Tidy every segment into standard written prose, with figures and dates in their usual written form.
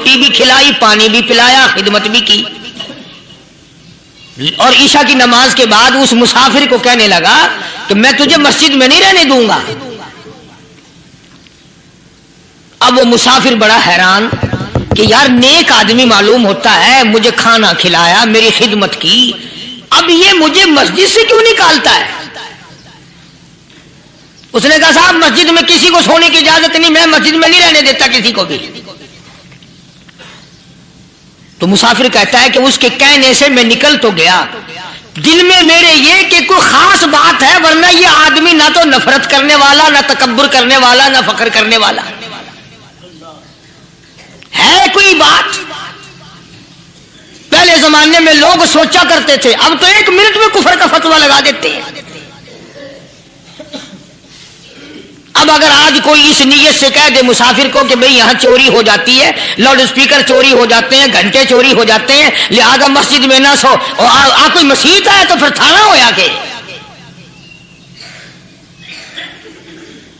روٹی بھی کھلائی، پانی بھی پلایا، خدمت بھی کی، اور عشاء کی نماز کے بعد اس مسافر کو کہنے لگا کہ میں تجھے مسجد میں نہیں رہنے دوں گا۔ اب وہ مسافر بڑا حیران کہ یار نیک آدمی معلوم ہوتا ہے، مجھے کھانا کھلایا، میری خدمت کی، اب یہ مجھے مسجد سے کیوں نکالتا ہے؟ اس نے کہا صاحب مسجد میں کسی کو سونے کی اجازت نہیں، میں مسجد میں نہیں رہنے دیتا کسی کو بھی۔ تو مسافر کہتا ہے کہ اس کے کہنے سے میں نکل تو گیا، دل میں میرے یہ کہ کوئی خاص بات ہے، ورنہ یہ آدمی نہ تو نفرت کرنے والا، نہ تکبر کرنے والا، نہ فخر کرنے والا ہے کوئی بات۔ پہلے زمانے میں لوگ سوچا کرتے تھے، اب تو 1 منٹ میں کفر کا فتویٰ لگا دیتے ہیں۔ اب اگر آج کوئی اس نیت سے کہہ دے مسافر کو کہ بھئی یہاں چوری ہو جاتی ہے، لاؤڈ اسپیکر چوری ہو جاتے ہیں، گھنٹے چوری ہو جاتے ہیں، لہذا مسجد میں نہ سو، اور کوئی مسیحت ہے تو پھر تھانہ ہویا کہ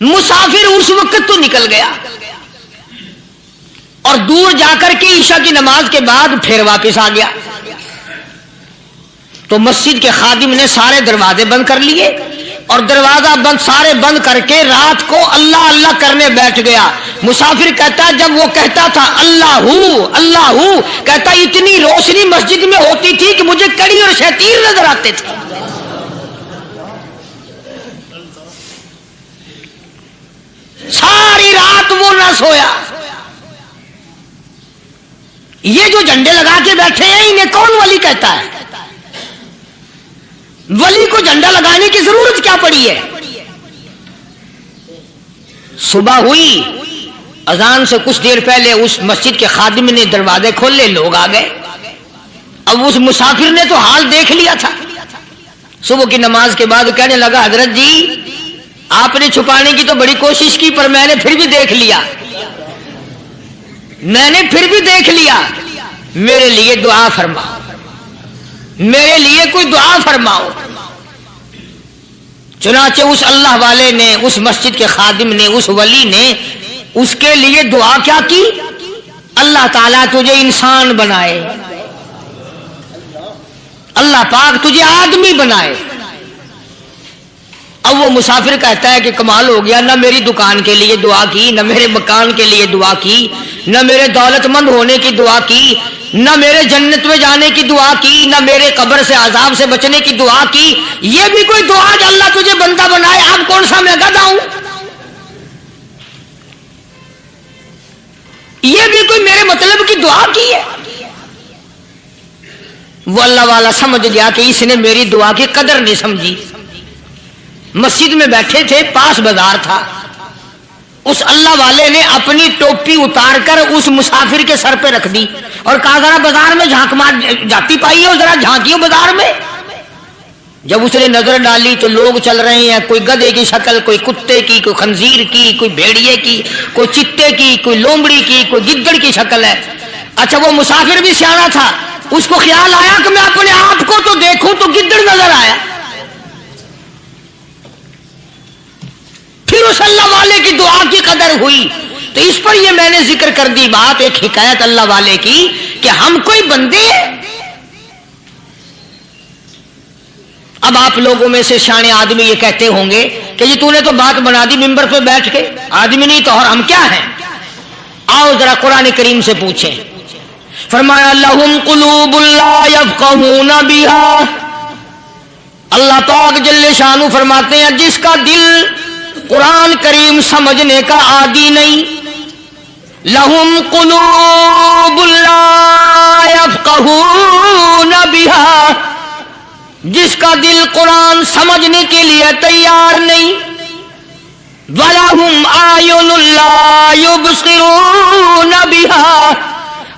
مسافر اس وقت تو نکل گیا، اور دور جا کر کے عشاء کی نماز کے بعد پھر واپس آ گیا۔ تو مسجد کے خادم نے سارے دروازے بند کر لیے، اور دروازہ بند سارے بند کر کے رات کو اللہ اللہ کرنے بیٹھ گیا۔ مسافر کہتا جب وہ کہتا تھا اللہ ہو اللہ ہو، کہتا اتنی روشنی مسجد میں ہوتی تھی کہ مجھے کڑی اور شیطیر نظر آتے تھے۔ ساری رات وہ نہ سویا۔ یہ جو جھنڈے لگا کے بیٹھے ہیں انہیں کون ولی کہتا ہے؟ ولی کو جھنڈا لگانے کی ضرورت کیا پڑی ہے؟ صبح ہوئی، اذان سے کچھ دیر پہلے اس مسجد کے خادم نے دروازے کھولے، لوگ آ گئے۔ اب اس مسافر نے تو حال دیکھ لیا تھا۔ صبح کی نماز کے بعد کہنے لگا حضرت جی آپ نے چھپانے کی تو بڑی کوشش کی، پر میں نے پھر بھی دیکھ لیا، میں نے پھر بھی دیکھ لیا، میرے لیے دعا فرماؤ، میرے لیے کوئی دعا فرماؤ۔ چنانچہ اس اللہ والے نے، اس مسجد کے خادم نے، اس ولی نے اس کے لیے دعا کیا کی؟ اللہ تعالیٰ تجھے انسان بنائے، اللہ پاک تجھے آدمی بنائے۔ اب وہ مسافر کہتا ہے کہ کمال ہو گیا، نہ میری دکان کے لیے دعا کی، نہ میرے مکان کے لیے دعا کی، نہ میرے دولت مند ہونے کی دعا کی، نہ میرے جنت میں جانے کی دعا کی، نہ میرے قبر سے عذاب سے بچنے کی دعا کی۔ یہ بھی کوئی دعا کہ اللہ تجھے بندہ بنائے؟ اب کون سا میں گدھا ہوں؟ یہ بھی کوئی میرے مطلب کی دعا کی ہے؟ وہ اللہ والا سمجھ گیا کہ اس نے میری دعا کی قدر نہیں سمجھی۔ مسجد میں بیٹھے تھے، پاس بازار تھا، اس اللہ والے نے اپنی ٹوپی اتار کر اس مسافر کے سر پہ رکھ دی اور کہا ذرا بازار میں جھانک مار جاتی پائی ہو، ذرا جھانکیو بازار میں۔ جب اس نے نظر ڈالی تو لوگ چل رہے ہیں، کوئی گدھے کی شکل، کوئی کتے کی، کوئی خنزیر کی، کوئی بھیڑیے کی، کوئی چتے کی، کوئی لومڑی کی، کوئی گدڑ کی شکل ہے۔ اچھا وہ مسافر بھی سیانا تھا، اس کو خیال آیا کہ میں اپنے آپ کو تو دیکھوں تو گدڑ نظر آیا۔ پھر اس اللہ والے کی دعا کی قدر ہوئی۔ تو اس پر یہ میں نے ذکر کر دی بات، ایک حکایت اللہ والے کی کہ ہم کوئی بندے ہیں۔ اب آپ لوگوں میں سے شانے آدمی یہ کہتے ہوں گے کہ جی تو نے تو بات بنا دی ممبر پہ بیٹھ کے، آدمی نہیں تو اور ہم کیا ہیں؟ آؤ ذرا قرآن کریم سے پوچھیں۔ فرمایا لہم قلوب لا یفقہون بہا، اللہ پاک جل شانہ فرماتے ہیں جس کا دل قرآن کریم سمجھنے کا عادی نہیں، لہم قلوب لا یفقہون بہا، جس کا دل قرآن سمجھنے کے لیے تیار نہیں، وَلَهُمْ أَعْيُنٌ لَا يُبْصِرُونَ بِهَا،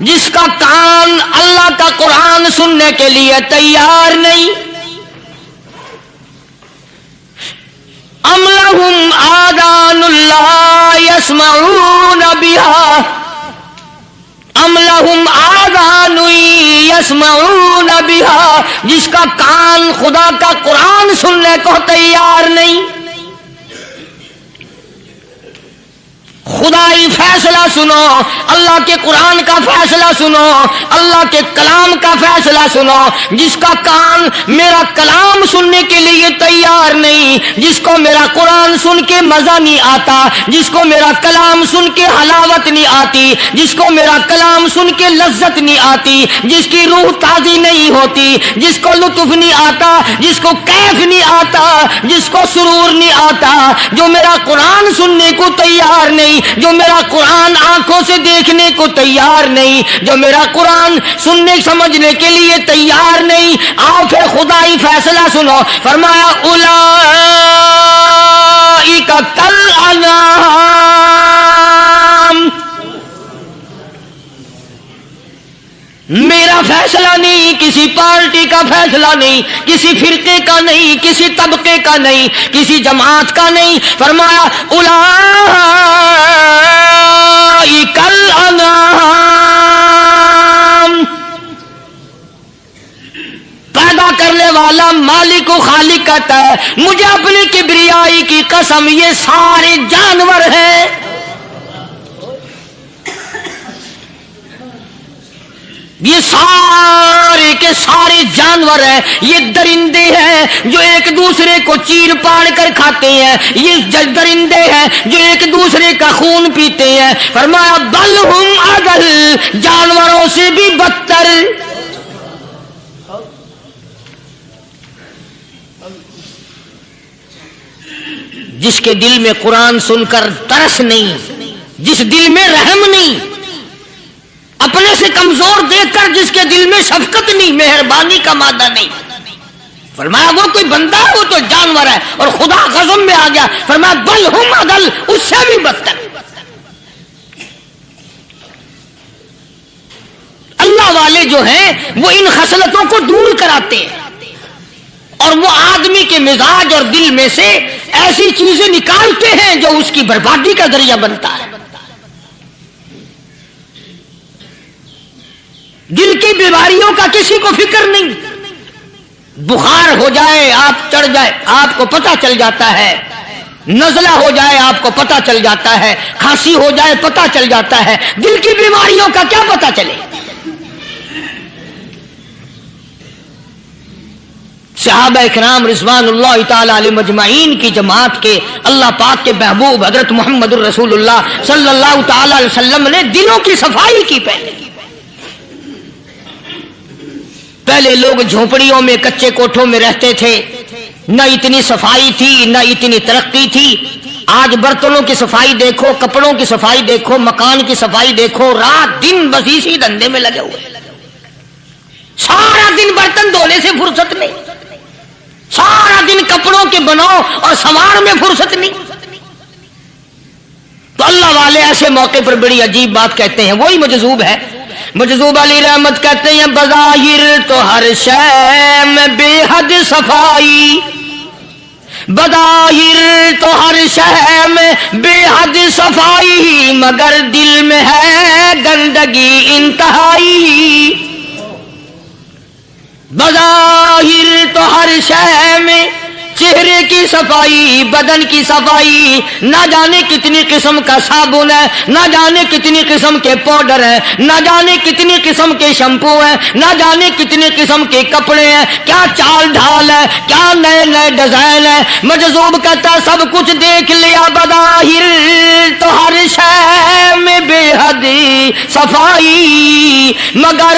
جس کا کان اللہ کا قرآن سننے کے لیے تیار نہیں، أَمْ لَهُمْ آذَانٌ لَا يَسْمَعُونَ بِهَا، أَمْ لَهُمْ آذَانٌ يَسْمَعُونَ بِهَا، جس کا کان خدا کا قرآن سننے کو تیار نہیں۔ خدائی فیصلہ سنو، اللہ کے قرآن کا فیصلہ سنو، اللہ کے کلام کا فیصلہ سنو۔ جس کا کان میرا کلام سننے کے لیے تیار نہیں، جس کو میرا قرآن سن کے مزہ نہیں آتا، جس کو میرا کلام سن کے حلاوت نہیں آتی، جس کو میرا کلام سن کے لذت نہیں آتی، جس کی روح تازی نہیں ہوتی، جس کو لطف نہیں آتا، جس کو کیف نہیں آتا، جس کو سرور نہیں آتا، جو میرا قرآن سننے کو تیار نہیں، جو میرا قرآن آنکھوں سے دیکھنے کو تیار نہیں، جو میرا قرآن سننے سمجھنے کے لیے تیار نہیں، آؤ پھر خدائی فیصلہ سنو۔ فرمایا اولئک کالانعام، میرا فیصلہ نہیں، کسی پارٹی کا فیصلہ نہیں، کسی فرقے کا نہیں، کسی طبقے کا نہیں، کسی جماعت کا نہیں۔ فرمایا اولئک الانعام، پیدا کرنے والا مالک و خالق کہتا ہے مجھے اپنی کبریائی کی قسم یہ سارے جانور ہیں۔ یہ سارے کے سارے جانور ہیں، یہ درندے ہیں جو ایک دوسرے کو چیر پاڑ کر کھاتے ہیں، یہ درندے ہیں جو ایک دوسرے کا خون پیتے ہیں۔ فرمایا بل ہم اضل، جانوروں سے بھی بدتر۔ جس کے دل میں قرآن سن کر ترس نہیں، جس دل میں رحم نہیں، اپنے سے کمزور دیکھ کر جس کے دل میں شفقت نہیں، مہربانی کا مادہ نہیں، فرمایا وہ کوئی بندہ ہے، وہ تو جانور ہے۔ اور خدا غضب میں آ گیا، فرمایا بل ہم اضل، اس سے بھی بدتر۔ اللہ والے جو ہیں وہ ان خصلتوں کو دور کراتے ہیں، اور وہ آدمی کے مزاج اور دل میں سے ایسی چیزیں نکالتے ہیں جو اس کی بربادی کا ذریعہ بنتا ہے۔ دل کی بیماریوں کا کسی کو فکر نہیں، بخار ہو جائے آپ چڑھ جائے آپ کو پتہ چل جاتا ہے، نزلہ ہو جائے آپ کو پتہ چل جاتا ہے، کھانسی ہو جائے پتہ چل جاتا ہے، دل کی بیماریوں کا کیا پتہ چلے؟ صحابہ اکرام رضوان اللہ تعالی علیہم اجمعین کی جماعت کے اللہ پاک کے محبوب حضرت محمد الرسول اللہ صلی اللہ تعالی علیہ وسلم نے دلوں کی صفائی کی۔ پہلے لوگ جھونپڑیوں میں کچے کوٹھوں میں رہتے تھے، نہ اتنی صفائی تھی نہ اتنی ترقی تھی۔ آج برتنوں کی صفائی دیکھو، کپڑوں کی صفائی دیکھو، مکان کی صفائی دیکھو، رات دن بس اسی دھندے میں لگے ہوئے، سارا دن برتن دھونے سے فرصت نہیں، سارا دن کپڑوں کے بناؤ اور سنوار میں فرصت نہیں۔ تو اللہ والے ایسے موقع پر بڑی عجیب بات کہتے ہیں، وہی مجذوب ہے، مجذوب علی رحمت کہتے ہیں بظاہر تو ہر شے میں بے حد صفائی، بظاہر تو ہر شے میں بے حد صفائی، مگر دل میں ہے گندگی انتہائی۔ بظاہر تو ہر شے میں چہرے کی صفائی، بدن کی صفائی، نہ جانے کتنی قسم کا صابن ہے، نہ جانے کتنی قسم کے پاؤڈر ہیں، نہ جانے کتنی قسم کے شیمپو ہیں، نہ جانے کتنی قسم کے کپڑے ہیں، کیا چال ڈھال ہے، کیا نئے نئے ڈیزائن ہے۔ مجذوب کہتا سب کچھ دیکھ لیا، بظاہر تو ہر شے میں بے حد صفائی، مگر